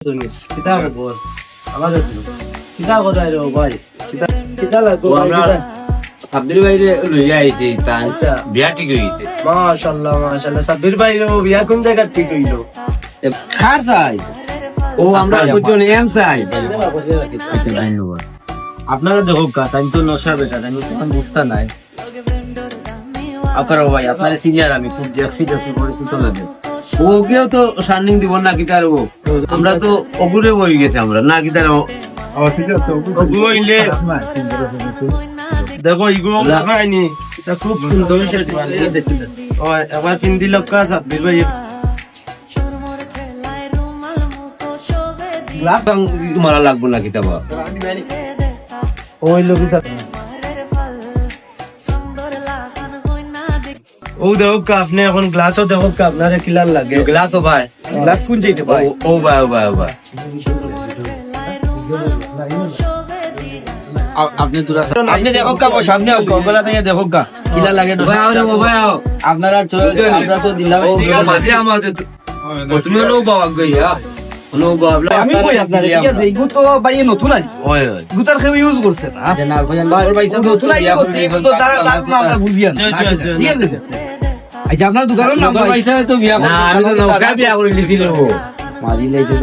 kita খবর আমাদের kita কথা রে ভাই kita লাগো আমরা সাব্বির ভাইরে লইয়া আইছি তা বিয়া ঠিক হইছে মাশাআল্লাহ মাশাআল্লাহ সাব্বির ভাই রে বিয়া কোন জায়গা ঠিক হইলো খার চাই ও আমরা বুঝুন এম চাই আচ্ছা লাইন হবো আপনারা দেখো কথা আমি তো নশা বেটা আমি তো বুঝতা নাই আপনারা ভাই আপনারা সিনিয়র আমি খুব জ্যাক্সি পরিচিত লাগে ওকেও তো শার্নিং দিব না কি তার আমরা তো অগুরে বই গেছে আমরা না কি তার ঠিক আছে ওগুলো ইলে দেখো ইগো লাগাইনি এটা খুব সুন্দর সেটা দেখতে ও একবার পিন্দি লক্কা সাব্বির ভাই গ্লাস মারা লাগবো না কি তাবা ওই লোক ও দেখো আপনি এখন গ্লাসও দেখো আপনার কিলার লাগে গ্লাস ও ভাই গ্লাস কোন যেটা ভাই ও ভাই ও ভাই ও ভাই আপনি দূরা আপনি দেখো কা সামনে গলা থেকে দেখো কা কিলা লাগে না ভাই আরে ও ভাই আপনারা আমরা তো দিলাম ও মাঝে আমাদের তুমি নো বাবা গইয়া নো বাবা আমি কই আপনারা ঠিক আছে ইগু তো ভাই নতুন আই ওই গুতার খেয়ে ইউজ করছে না না ভাই ভাই সব নতুন আই তো তারা আমরা বুঝিয়ান ঠিক আছে আজ আপনার দোকানের নাম ভাই তো বিয়া না আমি তো নৌকা বিয়া করে লিছিল মারি লাইছে